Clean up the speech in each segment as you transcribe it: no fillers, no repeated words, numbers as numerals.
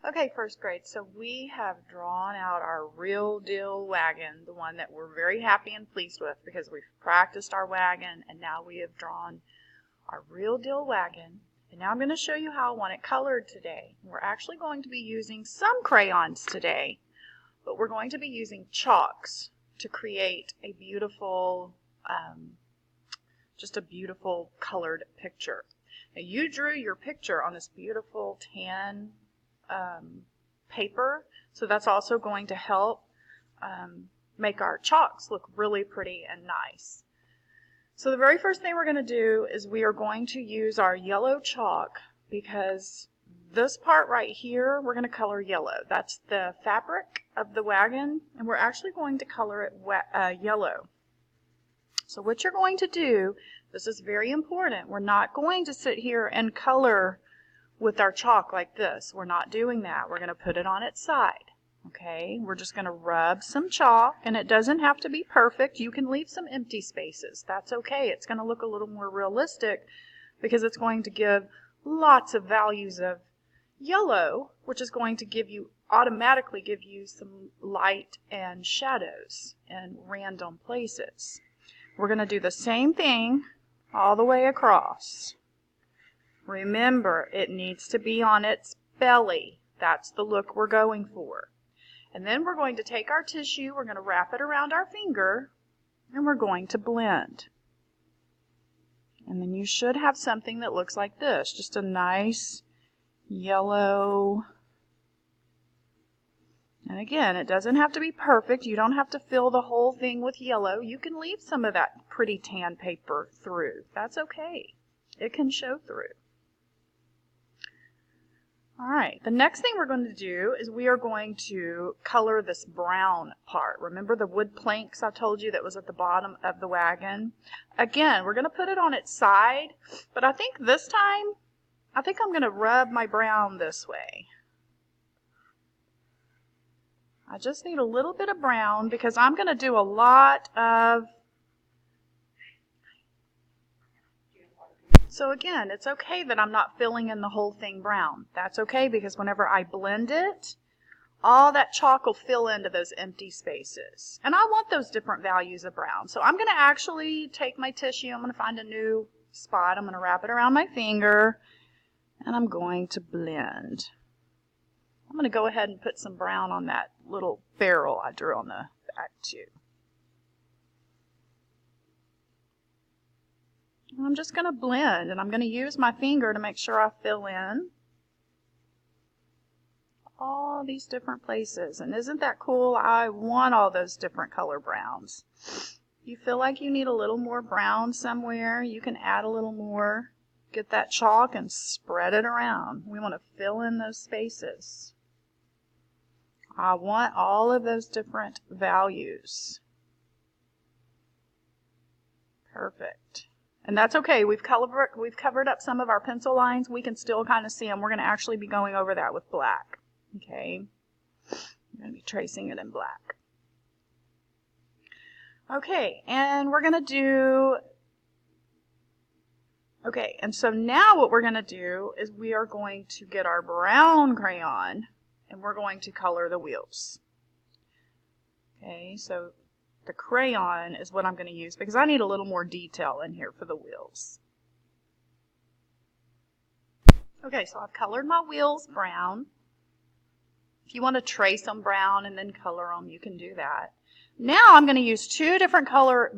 Okay, first grade, so we have drawn out our real deal wagon, the one that we're very happy and pleased with because we've practiced our wagon and now we have drawn our real deal wagon. And now I'm going to show you how I want it colored today. We're actually going to be using some crayons today, but we're going to be using chalks to create a beautiful, just a beautiful colored picture. Now you drew your picture on this beautiful tan paper, so that's also going to help make our chalks look really pretty and nice. So the very first thing we're going to do is we are going to use our yellow chalk, because this part right here we're going to color yellow. That's the fabric of the wagon, and we're actually going to color it yellow. So what you're going to do, this is very important, we're not going to sit here and color with our chalk like this. We're not doing that. We're going to put it on its side. Okay, we're just going to rub some chalk, and it doesn't have to be perfect. You can leave some empty spaces. That's okay. It's going to look a little more realistic because it's going to give lots of values of yellow, which is going to automatically give you some light and shadows in random places. We're going to do the same thing all the way across. Remember, it needs to be on its belly. That's the look we're going for. And then we're going to take our tissue, we're going to wrap it around our finger, and we're going to blend. And then you should have something that looks like this, just a nice yellow. And again, it doesn't have to be perfect. You don't have to fill the whole thing with yellow. You can leave some of that pretty tan paper through. That's okay. It can show through. Alright, the next thing we're going to do is we are going to color this brown part. Remember the wood planks I told you that was at the bottom of the wagon? Again, we're going to put it on its side, but I think this time, I'm going to rub my brown this way. I just need a little bit of brown because I'm going to do a lot of... So again, it's okay that I'm not filling in the whole thing brown. That's okay because whenever I blend it, all that chalk will fill into those empty spaces. And I want those different values of brown. So I'm going to actually take my tissue, I'm going to find a new spot, I'm going to wrap it around my finger, and I'm going to blend. I'm going to go ahead and put some brown on that little barrel I drew on the back too. I'm just going to blend, and I'm going to use my finger to make sure I fill in all these different places. And isn't that cool? I want all those different color browns. If you feel like you need a little more brown somewhere, you can add a little more. Get that chalk and spread it around. We want to fill in those spaces. I want all of those different values. Perfect. And that's okay. We've covered up some of our pencil lines. We can still kind of see them. We're going to actually be going over that with black. Okay. I'm going to be tracing it in black. Okay, and we're going to do... Okay, and so now what we're going to do is we are going to get our brown crayon and we're going to color the wheels. Okay, so the crayon is what I'm going to use because I need a little more detail in here for the wheels. Okay, so I've colored my wheels brown. If you want to trace them brown and then color them, you can do that. Now I'm going to use two different color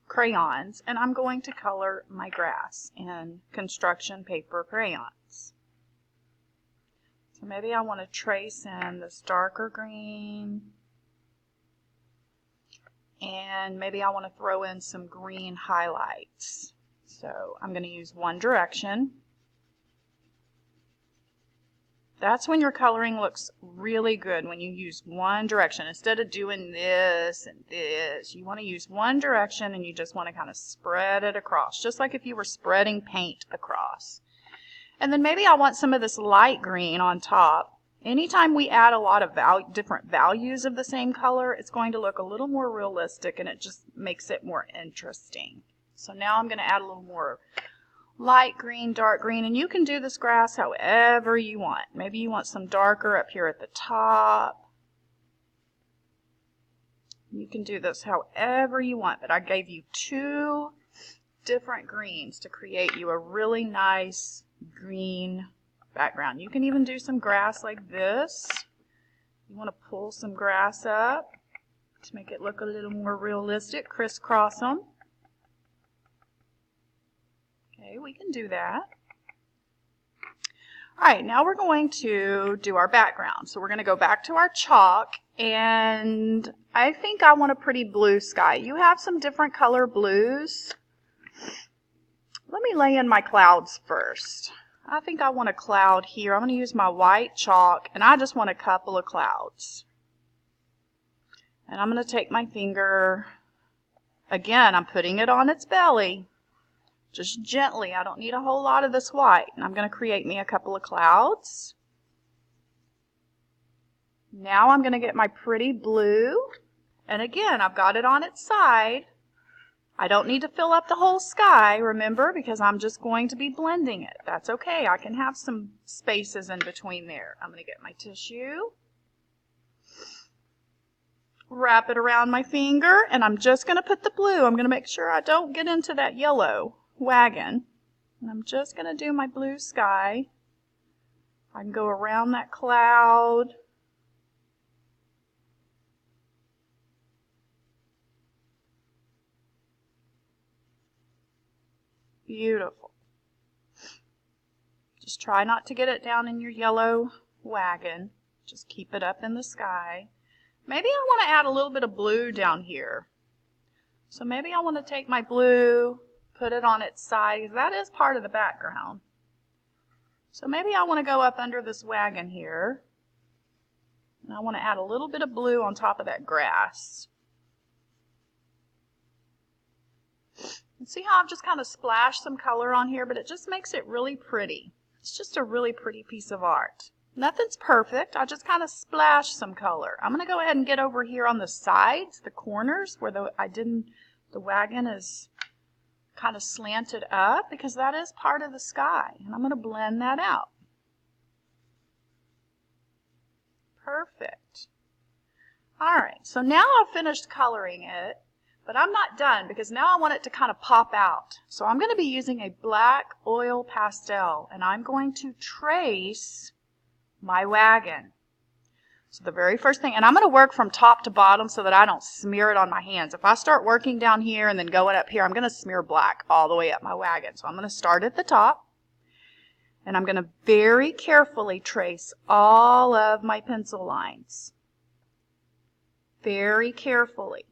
crayons, and I'm going to color my grass in construction paper crayons. So maybe I want to trace in this darker green. And maybe I want to throw in some green highlights. So I'm going to use one direction. That's when your coloring looks really good, when you use one direction. Instead of doing this and this, you want to use one direction and you just want to kind of spread it across, just like if you were spreading paint across. And then maybe I want some of this light green on top. Anytime we add a lot of different values of the same color, it's going to look a little more realistic and it just makes it more interesting. So now I'm going to add a little more light green, dark green, and you can do this grass however you want. Maybe you want some darker up here at the top. You can do this however you want, but I gave you 2 different greens to create you a really nice green background. You can even do some grass like this. You want to pull some grass up to make it look a little more realistic. Crisscross them. Okay, we can do that. All right, now we're going to do our background. So we're going to go back to our chalk, and I think I want a pretty blue sky. You have some different color blues. Let me lay in my clouds first. I think I want a cloud here. I'm going to use my white chalk, and I just want a couple of clouds. And I'm going to take my finger. Again, I'm putting it on its belly. Just gently. I don't need a whole lot of this white. And I'm going to create me a couple of clouds. Now I'm going to get my pretty blue. And again, I've got it on its side. I don't need to fill up the whole sky, remember, because I'm just going to be blending it. That's okay. I can have some spaces in between there. I'm going to get my tissue, wrap it around my finger, and I'm just going to put the blue. I'm going to make sure I don't get into that yellow wagon. And I'm just going to do my blue sky. I can go around that cloud. Beautiful. Just try not to get it down in your yellow wagon. Just keep it up in the sky. Maybe I want to add a little bit of blue down here. So maybe I want to take my blue, put it on its side, because that is part of the background. So maybe I want to go up under this wagon here. And I want to add a little bit of blue on top of that grass. See how I've just kind of splashed some color on here, but it just makes it really pretty. It's just a really pretty piece of art. Nothing's perfect. I just kind of splashed some color. I'm going to go ahead and get over here on the sides, the corners, where the wagon is kind of slanted up, because that is part of the sky. And I'm going to blend that out. Perfect. All right, so now I've finished coloring it. But I'm not done, because now I want it to kind of pop out. So I'm going to be using a black oil pastel, and I'm going to trace my wagon. So the very first thing, and I'm going to work from top to bottom so that I don't smear it on my hands. If I start working down here and then going up here, I'm going to smear black all the way up my wagon. So I'm going to start at the top, and I'm going to very carefully trace all of my pencil lines. Very carefully.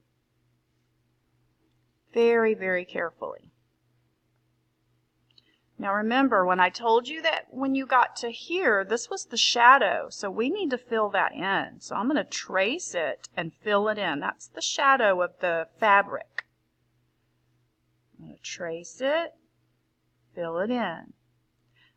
Very, very carefully. Now remember, when I told you that when you got to here, this was the shadow, so we need to fill that in. So I'm going to trace it and fill it in. That's the shadow of the fabric. I'm going to trace it, fill it in.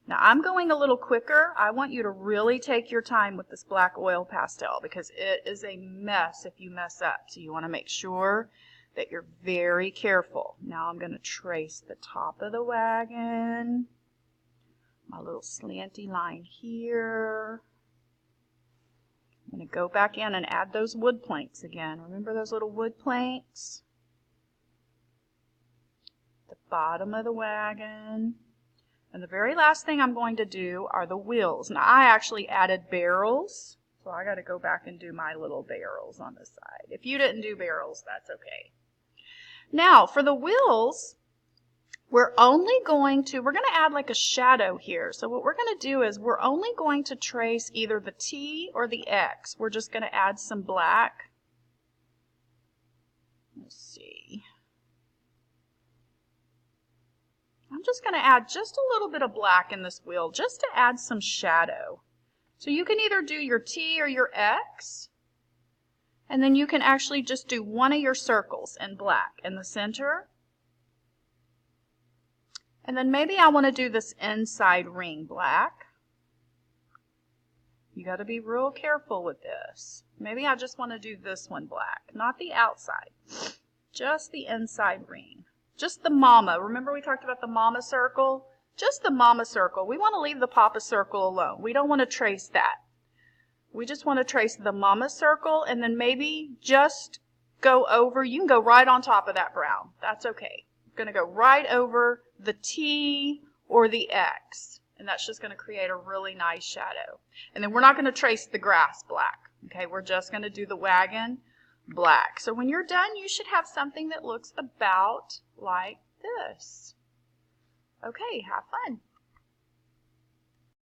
Now I'm going a little quicker. I want you to really take your time with this black oil pastel, because it is a mess if you mess up. So you want to make sure that you're very careful. Now I'm going to trace the top of the wagon, my little slanty line here. I'm going to go back in and add those wood planks again. Remember those little wood planks? The bottom of the wagon. And the very last thing I'm going to do are the wheels. Now I actually added barrels, so I got to go back and do my little barrels on the side. If you didn't do barrels, that's okay. Now, for the wheels, we're going to add like a shadow here. So what we're going to do is we're only going to trace either the T or the X. We're just going to add some black. Let's see. I'm just going to add just a little bit of black in this wheel just to add some shadow. So you can either do your T or your X. And then you can actually just do one of your circles in black in the center. And then maybe I want to do this inside ring black. You got to be real careful with this. Maybe I just want to do this one black, not the outside, just the inside ring. Just the mama. Remember we talked about the mama circle? just the mama circle. We want to leave the papa circle alone. We don't want to trace that. We just want to trace the mama circle and then maybe just go over. You can go right on top of that brown. That's okay. I'm going to go right over the T or the X. And that's just going to create a really nice shadow. And then we're not going to trace the grass black. Okay, we're just going to do the wagon black. So when you're done, you should have something that looks about like this. Okay, have fun.